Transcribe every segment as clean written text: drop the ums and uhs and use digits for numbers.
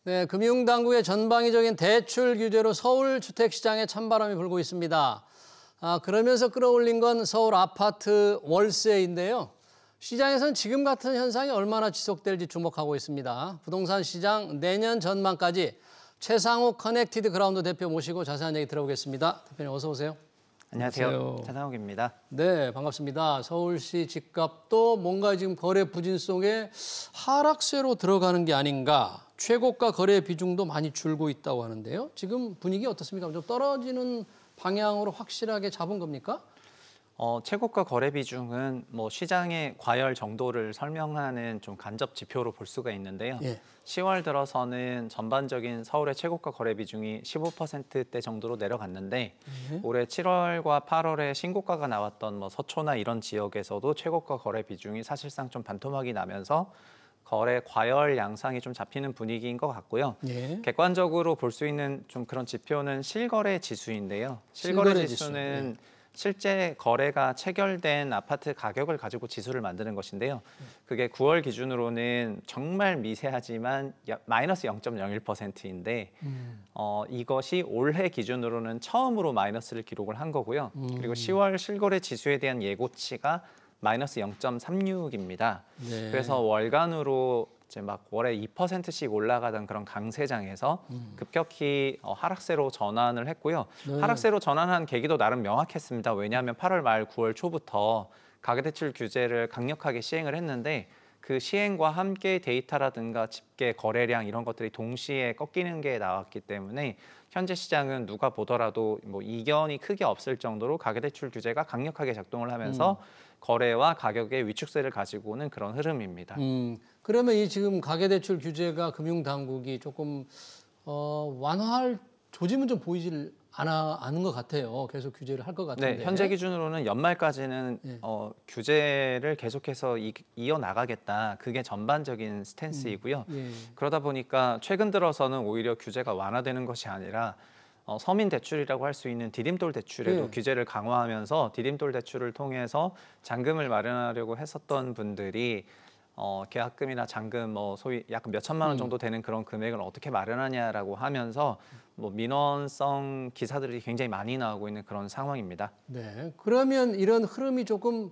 네, 금융당국의 전방위적인 대출 규제로 서울 주택시장에 찬바람이 불고 있습니다. 그러면서 끌어올린 건 서울 아파트 월세인데요. 시장에서는 지금 같은 현상이 얼마나 지속될지 주목하고 있습니다. 부동산 시장 내년 전망까지 최상욱 커넥티드 그라운드 대표 모시고 자세한 얘기 들어보겠습니다. 대표님 어서 오세요. 안녕하세요. 최상욱입니다. 네, 반갑습니다. 서울시 집값도 뭔가 지금 거래 부진 속에 하락세로 들어가는 게 아닌가. 최고가 거래 비중도 많이 줄고 있다고 하는데요. 지금 분위기 어떻습니까? 좀 떨어지는 방향으로 확실하게 잡은 겁니까? 최고가 거래 비중은 시장의 과열 정도를 설명하는 좀 간접 지표로 볼 수가 있는데요. 예. 10월 들어서는 전반적인 서울의 최고가 거래 비중이 15%대 정도로 내려갔는데 올해 7월과 8월에 신고가가 나왔던 서초나 이런 지역에서도 최고가 거래 비중이 사실상 좀 반토막이 나면서 거래 과열 양상이 좀 잡히는 분위기인 것 같고요. 예. 객관적으로 볼 수 있는 좀 그런 지표는 실거래 지수인데요. 실거래 지수는 실제 거래가 체결된 아파트 가격을 가지고 지수를 만드는 것인데요. 그게 9월 기준으로는 정말 미세하지만 마이너스 0.01%인데 이것이 올해 기준으로는 처음으로 마이너스를 기록을 한 거고요. 그리고 10월 실거래 지수에 대한 예고치가 마이너스 0.36입니다. 네. 그래서 월간으로 이제 막 월에 2%씩 올라가던 그런 강세장에서 급격히 하락세로 전환을 했고요. 네. 하락세로 전환한 계기도 나름 명확했습니다. 왜냐하면 8월 말 9월 초부터 가계대출 규제를 강력하게 시행을 했는데 그 시행과 함께 데이터라든가 집계 거래량 이런 것들이 동시에 꺾이는 게 나왔기 때문에 현재 시장은 누가 보더라도 이견이 크게 없을 정도로 가계대출 규제가 강력하게 작동을 하면서 거래와 가격의 위축세를 가지고 오는 그런 흐름입니다. 그러면 이 지금 가계대출 규제가 금융당국이 조금 완화할 조짐은 좀 보이질 않은 것 같아요. 계속 규제를 할 것 같은데. 네, 현재 기준으로는 연말까지는 네. 규제를 계속해서 이어나가겠다. 그게 전반적인 스탠스이고요. 예. 그러다 보니까 최근 들어서는 오히려 규제가 완화되는 것이 아니라 서민 대출이라고 할 수 있는 디딤돌 대출에도 네. 규제를 강화하면서 디딤돌 대출을 통해서 잔금을 마련하려고 했었던 분들이 계약금이나 잔금 소위 약간 몇 천만 원 정도 되는 그런 금액을 어떻게 마련하냐라고 하면서 민원성 기사들이 굉장히 많이 나오고 있는 그런 상황입니다. 네. 그러면 이런 흐름이 조금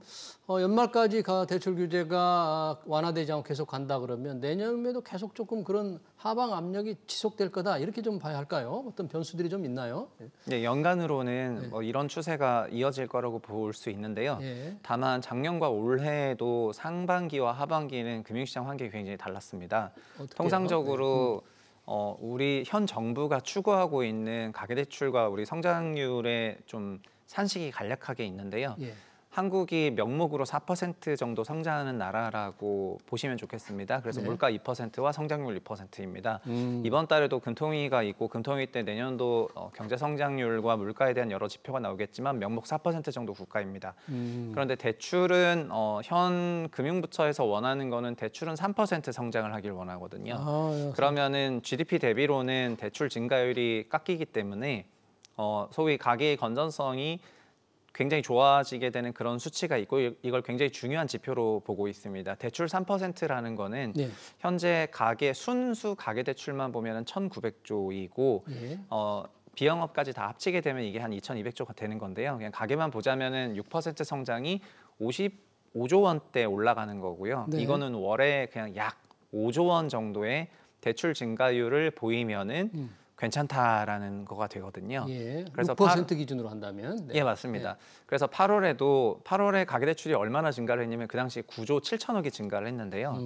연말까지 대출 규제가 완화되지 않고 계속 간다 그러면 내년에도 계속 조금 그런 하방 압력이 지속될 거다 이렇게 좀 봐야 할까요? 어떤 변수들이 좀 있나요? 네, 연간으로는 이런 추세가 이어질 거라고 볼 수 있는데요. 예. 다만 작년과 올해도 상반기와 하반기는 금융시장 환경이 굉장히 달랐습니다. 어떻게요? 통상적으로 우리 현 정부가 추구하고 있는 가계대출과 우리 성장률의 좀 산식이 간략하게 있는데요. 예. 한국이 명목으로 4% 정도 성장하는 나라라고 보시면 좋겠습니다. 그래서 네. 물가 2%와 성장률 2%입니다. 이번 달에도 금통위가 있고 금통위 때 내년도 경제 성장률과 물가에 대한 여러 지표가 나오겠지만 명목 4% 정도 국가입니다. 그런데 대출은 현 금융부처에서 원하는 거는 대출은 3% 성장을 하길 원하거든요. 그러면은 GDP 대비로는 대출 증가율이 깎이기 때문에 소위 가계의 건전성이 굉장히 좋아지게 되는 그런 수치가 있고 이걸 굉장히 중요한 지표로 보고 있습니다. 대출 3%라는 거는 네. 현재 순수 가계대출만 보면 1,900조이고 예. 비영업까지 다 합치게 되면 이게 한 2,200조가 되는 건데요. 그냥 가계만 보자면은 6% 성장이 55조 원대 올라가는 거고요. 네. 이거는 월에 그냥 약 5조 원 정도의 대출 증가율을 보이면은 괜찮다라는 거가 되거든요. 예. 그래서 6% 기준으로 한다면. 네. 예, 맞습니다. 그래서 8월에 가계대출이 얼마나 증가를 했냐면 그 당시 9조 7천억이 증가를 했는데요.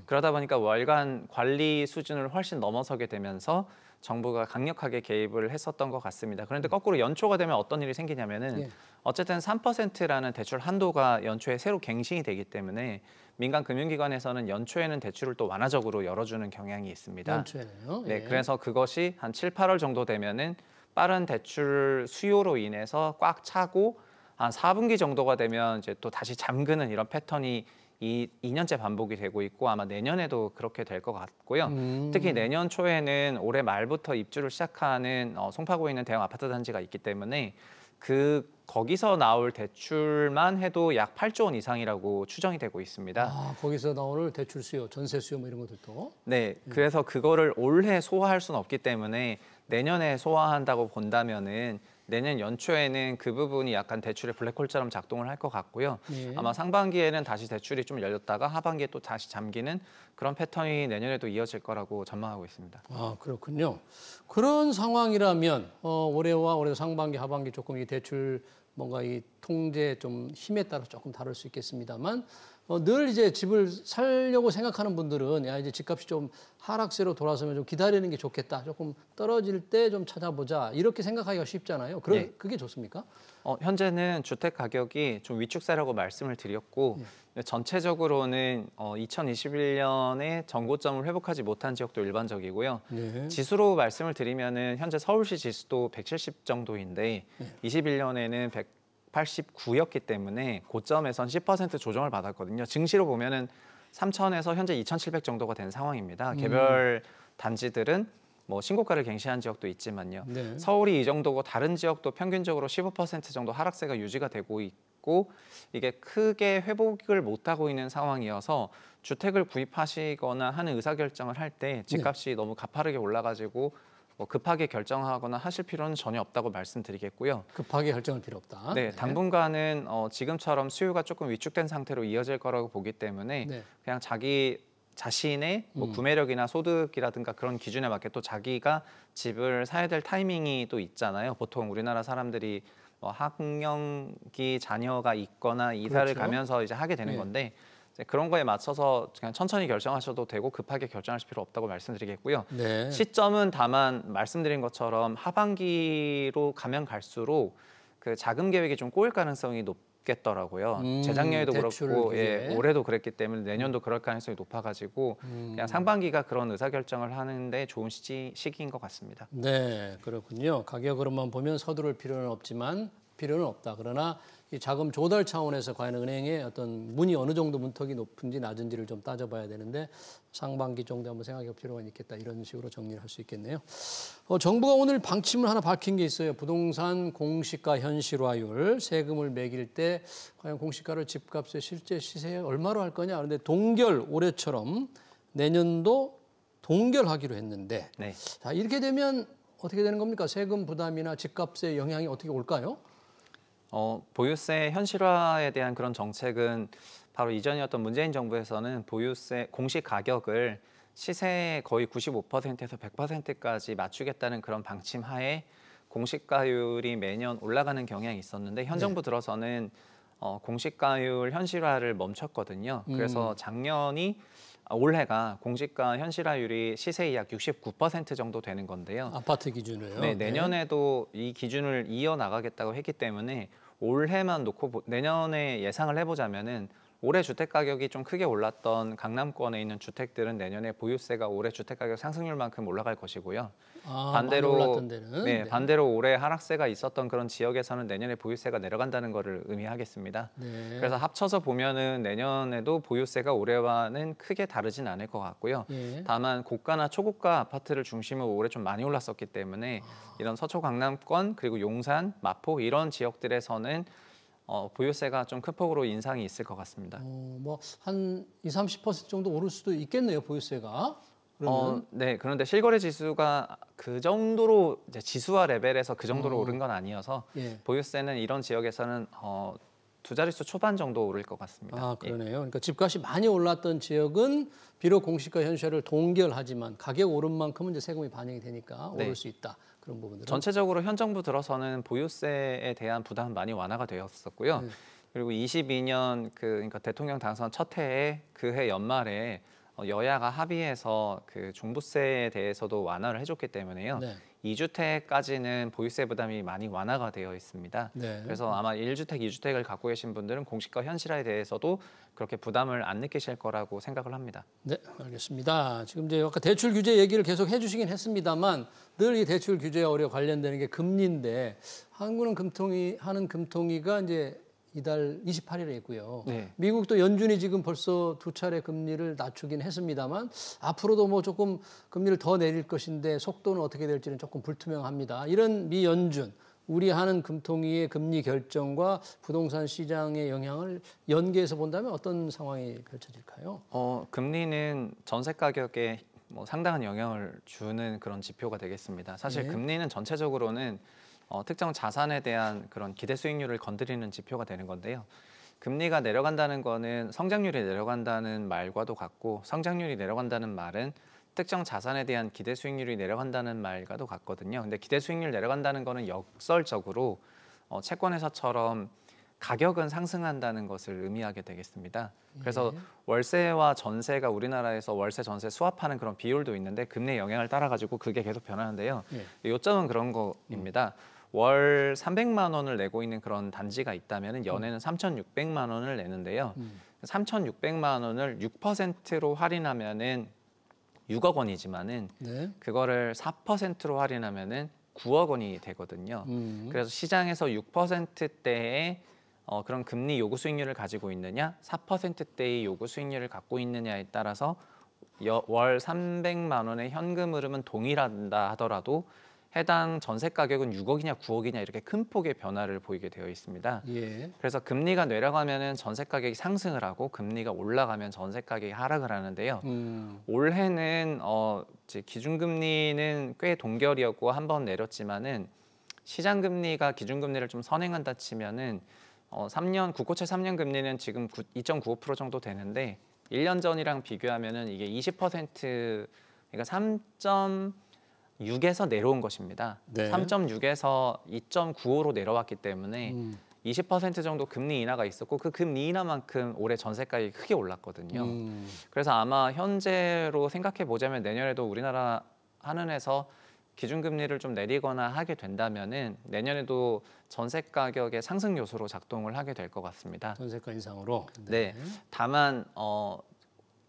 그러다 보니까 월간 관리 수준을 훨씬 넘어서게 되면서 정부가 강력하게 개입을 했었던 것 같습니다. 그런데 거꾸로 연초가 되면 어떤 일이 생기냐면은 어쨌든 3%라는 대출 한도가 연초에 새로 갱신이 되기 때문에 민간 금융기관에서는 연초에는 대출을 또 완화적으로 열어주는 경향이 있습니다. 연초에는요. 네, 예. 그래서 그것이 한 7, 8월 정도 되면은 빠른 대출 수요로 인해서 꽉 차고 한 4분기 정도가 되면 이제 또 다시 잠그는 이런 패턴이 2년째 반복이 되고 있고 아마 내년에도 그렇게 될 것 같고요. 특히 내년 초에는 올해 말부터 입주를 시작하는 송파구에 있는 대형 아파트 단지가 있기 때문에 거기서 나올 대출만 해도 약 8조 원 이상이라고 추정이 되고 있습니다. 아, 거기서 나오는 대출 수요, 전세 수요 뭐 이런 것들도. 네, 그래서 그거를 올해 소화할 수는 없기 때문에 내년에 소화한다고 본다면은 내년 연초에는 그 부분이 약간 대출의 블랙홀처럼 작동을 할 것 같고요. 예. 아마 상반기에는 다시 대출이 좀 열렸다가 하반기에 또 다시 잠기는 그런 패턴이 내년에도 이어질 거라고 전망하고 있습니다. 아, 그렇군요. 그런 상황이라면 올해와 올해 상반기, 하반기 조금 이 대출 뭔가 이 통제 좀 힘에 따라 조금 다를 수 있겠습니다만 늘 이제 집을 살려고 생각하는 분들은 야 이제 집값이 좀 하락세로 돌아서면 좀 기다리는 게 좋겠다. 조금 떨어질 때 좀 찾아보자. 이렇게 생각하기가 쉽잖아요. 네. 그게 좋습니까? 현재는 주택 가격이 좀 위축세라고 말씀을 드렸고 전체적으로는 2021년에 전고점을 회복하지 못한 지역도 일반적이고요. 네. 지수로 말씀을 드리면은 현재 서울시 지수도 170 정도인데 21년에는 189였기 때문에 고점에선 10% 조정을 받았거든요. 증시로 보면은 3,000에서 현재 2,700 정도가 된 상황입니다. 개별 단지들은 뭐 신고가를 갱신한 지역도 있지만요. 네. 서울이 이 정도고 다른 지역도 평균적으로 15% 정도 하락세가 유지가 되고 있고 이게 크게 회복을 못하고 있는 상황이어서 주택을 구입하시거나 하는 의사결정을 할 때 집값이 너무 가파르게 올라가지고 뭐 급하게 결정하거나 하실 필요는 전혀 없다고 말씀드리겠고요. 급하게 결정할 필요 없다. 네, 당분간은 지금처럼 수요가 조금 위축된 상태로 이어질 거라고 보기 때문에 네. 그냥 자기 자신의 뭐 구매력이나 소득이라든가 그런 기준에 맞게 또 자기가 집을 사야 될 타이밍이 또 있잖아요. 보통 우리나라 사람들이 뭐 학령기 자녀가 있거나 이사를 그렇죠. 가면서 이제 하게 되는 네. 건데 이제 그런 거에 맞춰서 그냥 천천히 결정하셔도 되고 급하게 결정하실 필요 없다고 말씀드리겠고요. 네. 시점은 다만 말씀드린 것처럼 하반기로 가면 갈수록 그 자금 계획이 좀 꼬일 가능성이 높겠더라고요. 재작년에도 대출 그렇고 규제. 올해도 그랬기 때문에 내년도 그럴 가능성이 높아가지고 그냥 상반기가 그런 의사결정을 하는데 좋은 시기인 것 같습니다. 네, 그렇군요. 가격으로만 보면 서두를 필요는 없다. 그러나 이 자금 조달 차원에서 과연 은행의 어떤 문이 어느 정도 문턱이 높은지 낮은지를 좀 따져봐야 되는데 상반기 정도 한번 생각해 볼 필요가 있겠다. 이런 식으로 정리를 할 수 있겠네요. 정부가 오늘 방침을 하나 밝힌 게 있어요. 부동산 공시가 현실화율, 세금을 매길 때 과연 공시가를 집값의 실제 시세에 얼마로 할 거냐. 그런데 동결 올해처럼 내년도 동결하기로 했는데 네. 자, 이렇게 되면 어떻게 되는 겁니까? 세금 부담이나 집값의 영향이 어떻게 올까요? 보유세 현실화에 대한 그런 정책은 바로 이전이었던 문재인 정부에서는 보유세 공시 가격을 시세의 거의 95%에서 100%까지 맞추겠다는 그런 방침 하에 공시가율이 매년 올라가는 경향이 있었는데 현 정부 들어서는 공시가율 현실화를 멈췄거든요. 그래서 올해가 공시가 현실화율이 시세의 약 69% 정도 되는 건데요. 아파트 기준으로요. 네, 내년에도 이 기준을 이어나가겠다고 했기 때문에 올해만 놓고 내년에 예상을 해보자면은 올해 주택 가격이 좀 크게 올랐던 강남권에 있는 주택들은 내년에 보유세가 올해 주택 가격 상승률만큼 올라갈 것이고요. 많이 올랐던 데는. 네, 반대로 올해 하락세가 있었던 그런 지역에서는 내년에 보유세가 내려간다는 것을 의미하겠습니다. 네. 그래서 합쳐서 보면은 내년에도 보유세가 올해와는 크게 다르진 않을 것 같고요. 예. 다만 고가나 초고가 아파트를 중심으로 올해 좀 많이 올랐었기 때문에 이런 서초 강남권 그리고 용산, 마포 이런 지역들에서는 보유세가 좀 큰 폭으로 인상이 있을 것 같습니다. 뭐한 20-30% 정도 오를 수도 있겠네요, 보유세가. 그러면 네, 그런데 실거래 지수가 그 정도로 이제 지수화 레벨에서 그 정도로 오른 건 아니어서 예. 보유세는 이런 지역에서는 두 자릿수 초반 정도 오를 것 같습니다. 아, 그러네요. 그러니까 집값이 많이 올랐던 지역은 비록 공시가 현실화를 동결하지만 가격 오른 만큼은 이제 세금이 반영이 되니까 네. 오를 수 있다. 그런 부분들은. 전체적으로 현 정부 들어서는 보유세에 대한 부담은 많이 완화가 되었었고요. 그리고 22년 그러니까 대통령 당선 첫 해에 그 해 연말에 여야가 합의해서 그 종부세에 대해서도 완화를 해줬기 때문에요. 네. 2주택까지는 보유세 부담이 많이 완화가 되어 있습니다. 네. 그래서 아마 1주택, 2주택을 갖고 계신 분들은 공시가 현실화에 대해서도 그렇게 부담을 안 느끼실 거라고 생각을 합니다. 네, 알겠습니다. 지금 이제 아까 대출 규제 얘기를 계속 해주시긴 했습니다만 늘 이 대출 규제와 우리가 관련되는 게 금리인데 한국은 금통위가 이제 이달 28일에 있고요. 네. 미국도 연준이 지금 벌써 2차례 금리를 낮추긴 했습니다만 앞으로도 뭐 조금 금리를 더 내릴 것인데 속도는 어떻게 될지는 조금 불투명합니다. 이런 미 연준 우리 하는 금통위의 금리 결정과 부동산 시장의 영향을 연계해서 본다면 어떤 상황이 펼쳐질까요? 금리는 전세 가격에 뭐 상당한 영향을 주는 그런 지표가 되겠습니다. 사실 네. 금리는 전체적으로는 특정 자산에 대한 그런 기대 수익률을 건드리는 지표가 되는 건데요. 금리가 내려간다는 거는 성장률이 내려간다는 말과도 같고, 성장률이 내려간다는 말은 특정 자산에 대한 기대 수익률이 내려간다는 말과도 같거든요. 근데 기대 수익률 내려간다는 거는 역설적으로 채권회사처럼 가격은 상승한다는 것을 의미하게 되겠습니다. 그래서 예. 월세와 전세가 우리나라에서 월세, 전세 수합하는 그런 비율도 있는데 금리의 영향을 따라 가지고 그게 계속 변하는데요. 예. 요점은 그런 거입니다. 월 300만 원을 내고 있는 그런 단지가 있다면 연에는 3,600만 원을 내는데요. 3,600만 원을 6%로 할인하면은 6억 원이지만은 네. 그거를 4%로 할인하면은 9억 원이 되거든요. 그래서 시장에서 6%대의 그런 금리 요구 수익률을 가지고 있느냐, 4%대의 요구 수익률을 갖고 있느냐에 따라서 월 300만 원의 현금 흐름은 동일하다 하더라도 해당 전세 가격은 6억이냐 9억이냐 이렇게 큰 폭의 변화를 보이게 되어 있습니다. 예. 그래서 금리가 내려가면은 전세 가격이 상승을 하고 금리가 올라가면 전세 가격이 하락을 하는데요. 올해는 이제 기준금리는 꽤 동결이었고 한 번 내렸지만은 시장금리가 기준금리를 좀 선행한다 치면은 3년 국고채 3년 금리는 지금 2.95% 정도 되는데 1년 전이랑 비교하면은 이게 20% 그러니까 3.6에서 내려온 것입니다. 네. 3.6에서 2.95로 내려왔기 때문에 20% 정도 금리 인하가 있었고 그 금리 인하만큼 올해 전세가격이 크게 올랐거든요. 그래서 아마 현재로 생각해 보자면 내년에도 우리나라 한은에서 기준금리를 좀 내리거나 하게 된다면은 내년에도 전세 가격의 상승 요소로 작동을 하게 될 것 같습니다. 전세가 인상으로. 네. 다만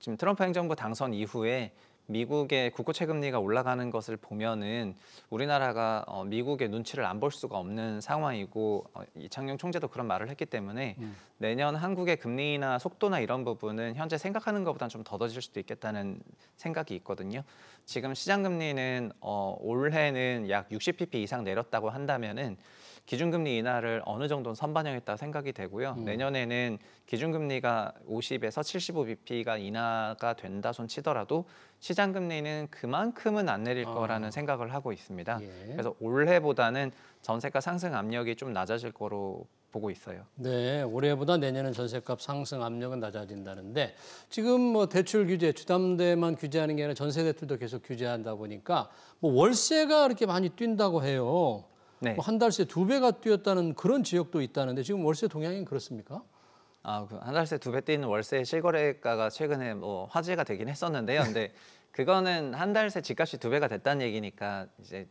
지금 트럼프 행정부 당선 이후에 미국의 국고채 금리가 올라가는 것을 보면은 우리나라가 미국의 눈치를 안 볼 수가 없는 상황이고 이창용 총재도 그런 말을 했기 때문에 내년 한국의 금리 인하 속도나 이런 부분은 현재 생각하는 것보다는 좀 더뎌질 수도 있겠다는 생각이 있거든요. 지금 시장 금리는 올해는 약 60bp 이상 내렸다고 한다면은 기준금리 인하를 어느 정도는 선반영했다 생각이 되고요. 내년에는 기준금리가 50에서 75bp가 인하가 된다 손 치더라도 시장금리는 그만큼은 안 내릴 거라는 생각을 하고 있습니다. 예. 그래서 올해보다는 전세가 상승 압력이 좀 낮아질 거로 보고 있어요. 네, 올해보다 내년은 전세값 상승 압력은 낮아진다는데 지금 뭐 대출 규제, 주담대만 규제하는 게 아니라 전세 대출도 계속 규제한다 보니까 뭐 월세가 그렇게 많이 뛴다고 해요. 네. 뭐 한 달새 2배가 뛰었다는 그런 지역도 있다는데 지금 월세 동향이 그렇습니까? 한 달새 2배 뛰는 월세 실거래가가 최근에 뭐 화제가 되긴 했었는데요. 근데 그거는 한 달새 집값이 2배가 됐다는 얘기니까 이제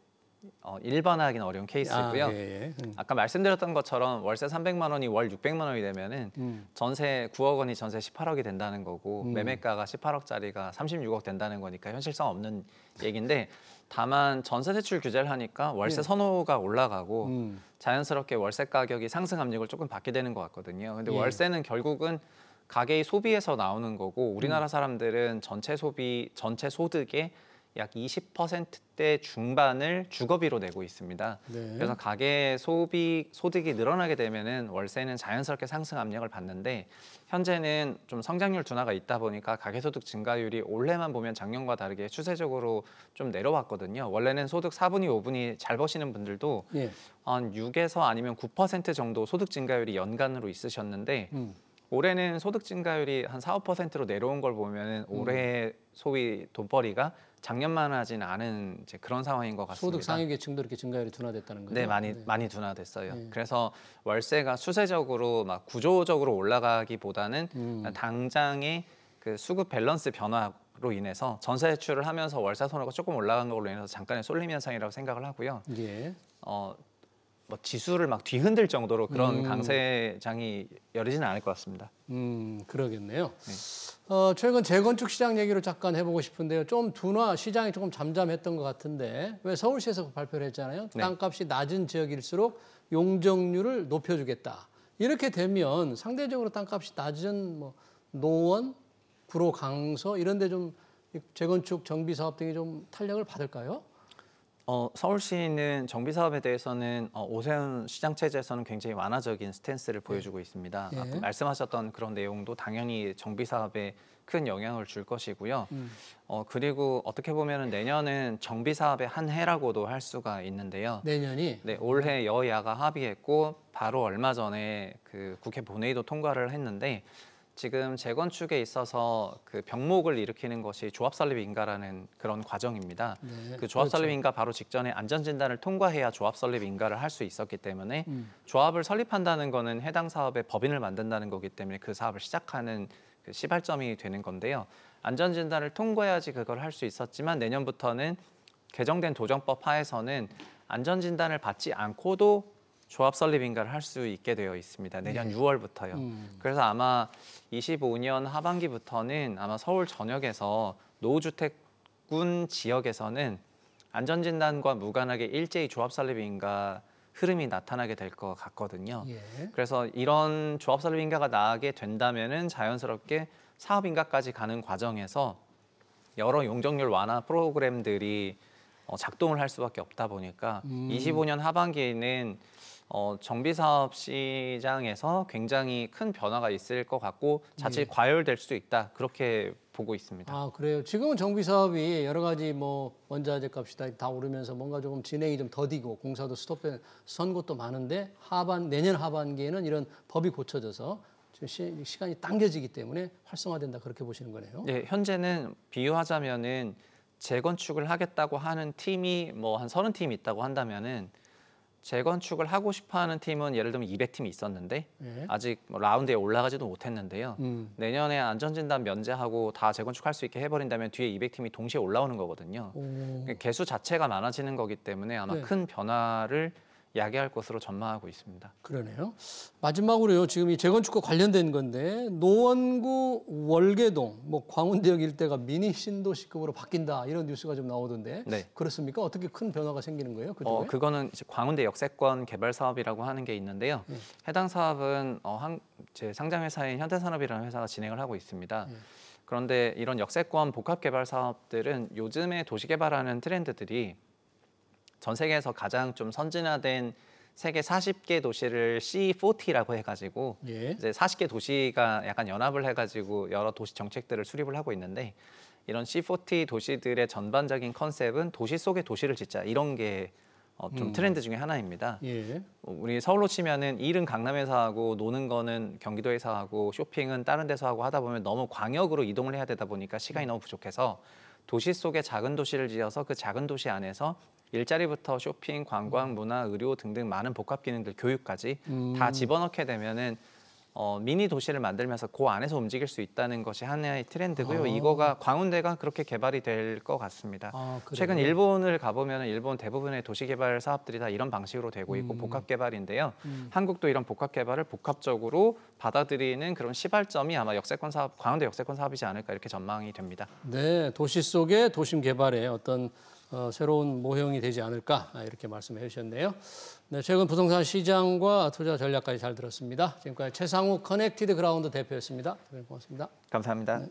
일반화하기는 어려운 케이스고요. 예. 아까 말씀드렸던 것처럼 월세 300만 원이 월 600만 원이 되면은 전세 9억 원이 전세 18억이 된다는 거고 매매가가 18억짜리가 36억 된다는 거니까 현실성 없는 얘기인데 다만 전세 대출 규제를 하니까 월세 선호가 올라가고 자연스럽게 월세 가격이 상승 압력을 조금 받게 되는 것 같거든요. 근데 예. 월세는 결국은 가계의 소비에서 나오는 거고 우리나라 사람들은 전체 소비, 전체 소득의 약 20%대 중반을 주거비로 내고 있습니다. 네. 그래서 가계 소득이 늘어나게 되면은 월세는 자연스럽게 상승 압력을 받는데 현재는 좀 성장률 둔화가 있다 보니까 가계소득 증가율이 올해만 보면 작년과 다르게 추세적으로 좀 내려왔거든요. 원래는 소득 4분위, 5분위 잘 버시는 분들도 예. 한 6에서 아니면 9% 정도 소득 증가율이 연간으로 있으셨는데 올해는 소득 증가율이 한 4, 5%로 내려온 걸 보면은 올해 소위 돈벌이가 작년만 하진 않은 이제 그런 상황인 것 같습니다. 소득 상위 계층도 이렇게 증가율이 둔화됐다는 거죠? 네, 많이 둔화됐어요. 그래서 월세가 추세적으로 막 구조적으로 올라가기보다는 당장의 그 수급 밸런스 변화로 인해서 전세 대출을 하면서 월세 선호가 조금 올라간 걸로 인해서 잠깐의 쏠림 현상이라고 생각을 하고요. 예. 뭐 지수를 막 뒤흔들 정도로 그런 강세장이 열리지는 않을 것 같습니다. 그러겠네요. 네. 최근 재건축 시장 얘기를 잠깐 해보고 싶은데요. 좀 둔화, 시장이 조금 잠잠했던 것 같은데 왜 서울시에서 발표를 했잖아요. 네. 땅값이 낮은 지역일수록 용적률을 높여주겠다. 이렇게 되면 상대적으로 땅값이 낮은 뭐 노원, 구로, 강서 이런 데 좀 재건축 정비 사업 등이 좀 탄력을 받을까요? 서울시는 정비 사업에 대해서는 오세훈 시장 체제에서는 굉장히 완화적인 스탠스를 보여주고 있습니다. 예. 아까 말씀하셨던 그런 내용도 당연히 정비 사업에 큰 영향을 줄 것이고요. 그리고 어떻게 보면 내년은 정비 사업의 한 해라고도 할 수가 있는데요. 내년이 네, 올해 여야가 합의했고 바로 얼마 전에 그 국회 본회의도 통과를 했는데 지금 재건축에 있어서 그 병목을 일으키는 것이 조합 설립 인가라는 그런 과정입니다. 네, 그 조합 그렇죠. 설립 인가 바로 직전에 안전 진단을 통과해야 조합 설립 인가를 할 수 있었기 때문에 조합을 설립한다는 거는 해당 사업의 법인을 만든다는 거기 때문에 그 사업을 시작하는 그 시발점이 되는 건데요. 안전 진단을 통과해야지 그걸 할 수 있었지만 내년부터는 개정된 도정법 하에서는 안전 진단을 받지 않고도 조합 설립 인가를 할 수 있게 되어 있습니다. 내년 6월부터요. 그래서 아마 25년 하반기부터는 아마 서울 전역에서 노후주택군 지역에서는 안전진단과 무관하게 일제히 조합 설립 인가 흐름이 나타나게 될 것 같거든요. 예. 그래서 이런 조합 설립 인가가 나게 된다면은 자연스럽게 사업 인가까지 가는 과정에서 여러 용적률 완화 프로그램들이 작동을 할 수밖에 없다 보니까 25년 하반기에는 정비사업 시장에서 굉장히 큰 변화가 있을 것 같고 자칫 과열될 수도 있다 그렇게 보고 있습니다. 아, 그래요. 지금은 정비 사업이 여러 가지 뭐 원자재 값이 다 오르면서 뭔가 조금 진행이 좀 더디고 공사도 스톱된 선 곳도 많은데 내년 하반기에는 이런 법이 고쳐져서 지금 시간이 당겨지기 때문에 활성화된다 그렇게 보시는 거네요. 네, 현재는 비유하자면은 재건축을 하겠다고 하는 팀이 뭐 한 30팀이 있다고 한다면은 재건축을 하고 싶어하는 팀은 예를 들면 200팀이 있었는데 예. 아직 뭐 라운드에 올라가지도 못했는데요. 내년에 안전진단 면제하고 다 재건축할 수 있게 해버린다면 뒤에 200팀이 동시에 올라오는 거거든요. 개수 자체가 많아지는 거기 때문에 아마 네. 큰 변화를 야기할 것으로 전망하고 있습니다. 그러네요. 마지막으로요. 지금 이 재건축과 관련된 건데 노원구 월계동, 뭐 광운대역 일대가 미니 신도시급으로 바뀐다 이런 뉴스가 좀 나오던데 네. 그렇습니까? 어떻게 큰 변화가 생기는 거예요? 그쪽에? 그거는 이제 광운대 역세권 개발 사업이라고 하는 게 있는데요. 해당 사업은 제 상장 회사인 현대산업이라는 회사가 진행을 하고 있습니다. 그런데 이런 역세권 복합 개발 사업들은 요즘에 도시 개발하는 트렌드들이 전 세계에서 가장 좀 선진화된 세계 40개 도시를 C40라고 해가지고 예. 이제 40개 도시가 약간 연합을 해가지고 여러 도시 정책들을 수립을 하고 있는데 이런 C40 도시들의 전반적인 컨셉은 도시 속에 도시를 짓자 이런 게 좀 트렌드 중에 하나입니다. 예. 우리 서울로 치면은 일은 강남에서 하고 노는 거는 경기도에서 하고 쇼핑은 다른 데서 하고 하다 보면 너무 광역으로 이동을 해야 되다 보니까 시간이 너무 부족해서 도시 속에 작은 도시를 지어서 그 작은 도시 안에서 일자리부터 쇼핑, 관광, 문화, 의료 등등 많은 복합 기능들, 교육까지 다 집어넣게 되면은 미니 도시를 만들면서 그 안에서 움직일 수 있다는 것이 하나의 트렌드고요. 이거가 광운대가 그렇게 개발이 될 것 같습니다. 그래요? 최근 일본을 가보면 일본 대부분의 도시 개발 사업들이 다 이런 방식으로 되고 있고 복합 개발인데요. 한국도 이런 복합 개발을 복합적으로 받아들이는 그런 시발점이 아마 역세권 사업, 광운대 역세권 사업이지 않을까 이렇게 전망이 됩니다. 네, 도시 속의 도심 개발의 어떤 새로운 모형이 되지 않을까 이렇게 말씀해 주셨네요. 네, 최근 부동산 시장과 투자 전략까지 잘 들었습니다. 지금까지 최상욱 커넥티드 그라운드 대표였습니다. 고맙습니다. 감사합니다. 네.